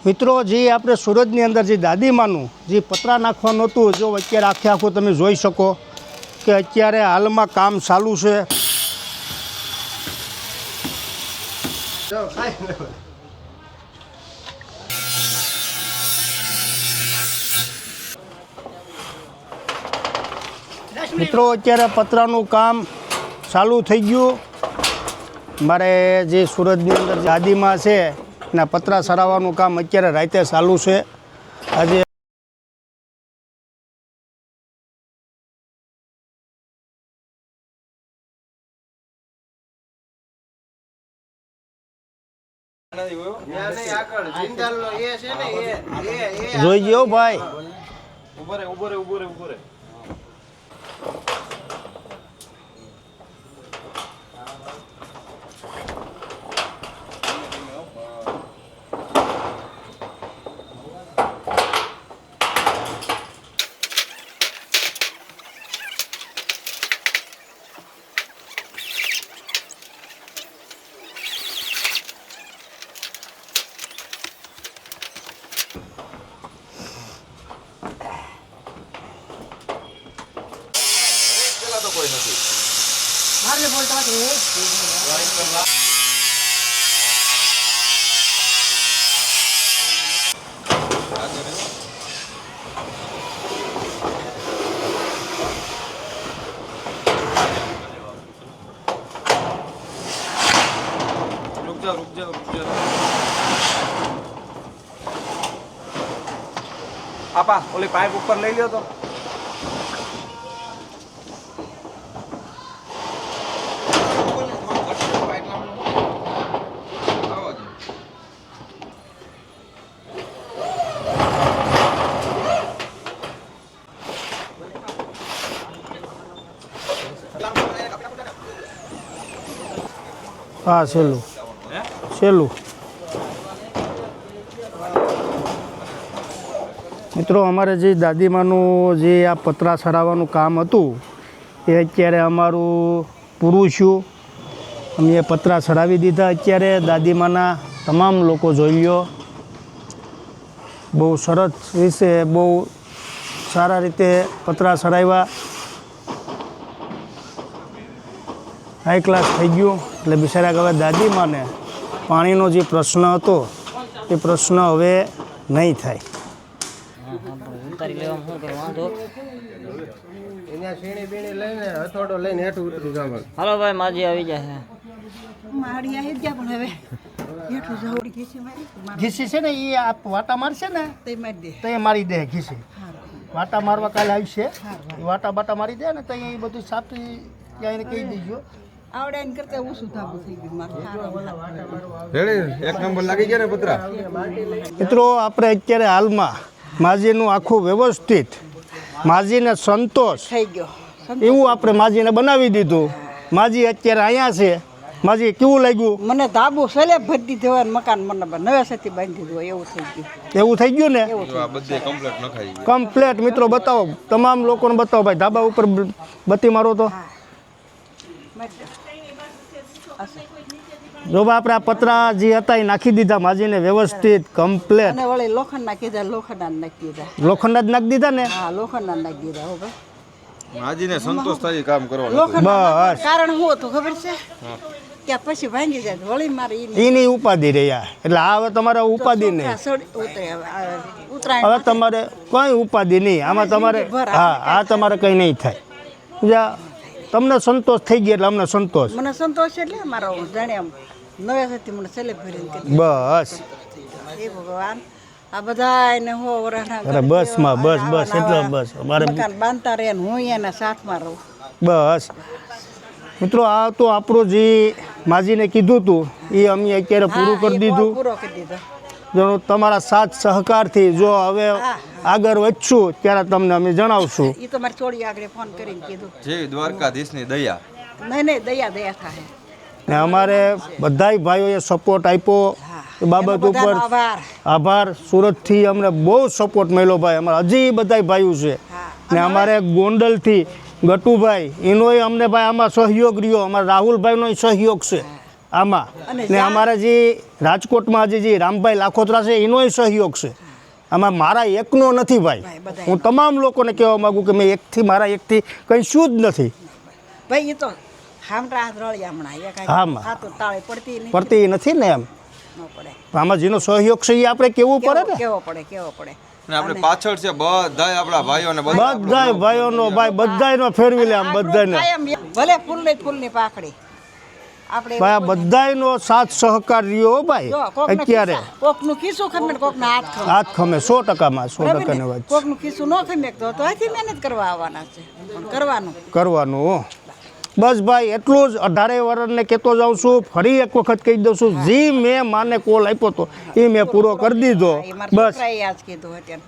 મિત્રો જે આપણે સુરતની અંદર જે દાદીમાનું જે પતરા નાખવાનું હતું, જો અત્યારે આખે આખું તમે જોઈ શકો કે અત્યારે હાલમાં કામ ચાલુ છે. મિત્રો અત્યારે પતરાનું કામ ચાલુ થઈ ગયું. મારે જે સુરતની અંદર દાદીમાં છે એના પતરા સરાવવાનું કામ અત્યારે રાતે ચાલુ છે. આજે જોઈ ગયો ભાઈ. આપા ઓલી પાઇપ ઉપર લઈ લ્યો તો. હા છેલ્લું છેલ્લું. મિત્રો અમારે જે દાદીમાનું જે આ પતરા સરાવવાનું કામ હતું એ અત્યારે અમારું પૂરું થયું. અમે પતરા સરાવી દીધા. અત્યારે દાદીમાના તમામ લોકો જોઈ લો, બહુ સરસ રીતે બહુ સારા રીતે પતરા સરાવ્યા. હાઈ ક્લાસ થઈ ગયું. એટલે બિચારા હવે દાદીમાને પાણીનો જે પ્રશ્ન હતો એ પ્રશ્ન હવે નહીં થાય. હાલો ભાઈ માજી આવી જશે. ઘીસી છે ને એ આ વાટા મારશે ને તો મારી દે. ઘીસી વાટા મારવા કાલે આવશે. વાટા બાટા મારી દે ને તો એ બધું સાપી ત્યાં કહી દીજો. આવડે એમ કરતા ઓછું થાપું થઈ ગયું મારું. એક નંબર લાગી ગયા ને પતરા. મિત્રો આપણે અત્યારે હાલમાં માજીનું આખું વ્યવસ્થિત માજીને સંતોષ થઈ ગયો એવું આપણે માજીને બનાવી દીધું. માજી અત્યારે અહીંયા છે. માજી કેવું લાગ્યું? મને ધાબુ સલે ભરી દીધો હોય મકાન મને નવે સતી બાંધી દીધું હોય એવું થઈ ગયું. એવું થઈ ગયું ને કમ્પ્લેટ. મિત્રો બતાવો, તમામ લોકોને બતાવો ભાઈ. ધાબા ઉપર બત્તી મારો તો જો આપણે આ પતરા જે હતા એ નાખી દીધા માજીને વ્યવસ્થિત કમ્પ્લેટ. અને વળી લોખંડ નાખી દીધા. લોખંડ નાખી દીધા. લોખંડ જ નાખી દીધા ને? હા લોખંડ નાખી દીધા. હો ભાઈ માજીને સંતોષ થાય કામ કરવાનું. લોખંડ કારણ શું હતું ખબર છે કે પછી ભાંગી જાય વળી મારે એની ઉપાધિ રહ્યા. એટલે હવે તમારે ઉપાધિ નહીં. હવે તમારે કોઈ ઉપાધિ નહીં. આમાં તમારે હા આ તમારે કંઈ નહીં થાય. તમને સંતોષ થઈ ગયા એટલે અમને સંતોષ. મને સંતોષ એટલે મારો જાણે નવે સતી મને સેલે ભરીને બસ એ ભગવાન આ બધા એને હો વરાના અરે બસમાં બસ એટલે બસ અમારે મકાન બાંધતા રહે ને હું એના સાથમાં રહું. બસ મિત્રો આ તો આપણું જે માજીને કીધું હતું એ અમે અત્યારે પૂરું કરી દીધું. પૂરો કરી દીધો. જો તમારા સાથ સહકારથી જો હવે આગળ વધશું ત્યારે તમને અમે જણાવશું. એ તો મારી ચોડી આગળ ફોન કરીને કીધું જે દ્વારકાધીશની દયા. નહીં દયા થાય ને અમારે બધાય ભાઈઓએ સપોર્ટ આપ્યો એ બાબત ઉપર આભાર. સુરતથી અમને બહુ સપોર્ટ મળ્યો ભાઈ. અમારે હજી બધાય ભાઈઓ છે ને અમારે ગોંડલથી ગટુભાઈ એનોય અમને ભાઈ આમાં સહયોગ રહ્યો. અમારા રાહુલભાઈનો સહયોગ છે. આમાં અને ને અમારા જે રાજકોટમાં જે રામભાઈ લાખોત્રા છે એનોય સહયોગ છે આમાં મારા એકનો નથી ભાઈ બધાય. હું તમામ લોકોને કહેવા માગું કે મેં મારા એકથી કંઈ શું જ નથી ભાઈ એ તો હામટા હાથ રળ્યા હમણાં એક હામાં. હાથો તાળે પડતી નહીં પડતી નથી ને એમ ન પડે આમાં જેનો સહયોગ છે એ આપણે કેવું પડે ને કેવો પડે ને આપણે પાછળ છે બધાય આપણા ભાઈઓને બધા બધાય ભાઈઓનો ભાઈ બધાયનો ફેરવી લે આમ બધાને કાયમ ભલે ફૂલની પાખડી આપણે ભાઈ આ બધાયનો સાથ સહકાર રહ્યો હો ભાઈ જો કોકનું અત્યારે કોકનું ખીસું ખમે ને કોકના હાથ ખમે હાથ ખમે 100%માં 100%ની વાત છે. કોકનું ખીસું ન ખમે તો અહીંથી મહેનત કરવા આવવાના છે પણ કરવાનું હો. બસ ભાઈ એટલું જ 18 વર્ષને કહેતો જાઉં છું ફરી એક વખત કહી દઉં છું જે મેં માને કોલ આપ્યો હતો એ મેં પૂરો કરી દીધો એ મારા બસ છોકરાએ આજ કીધું અત્યારે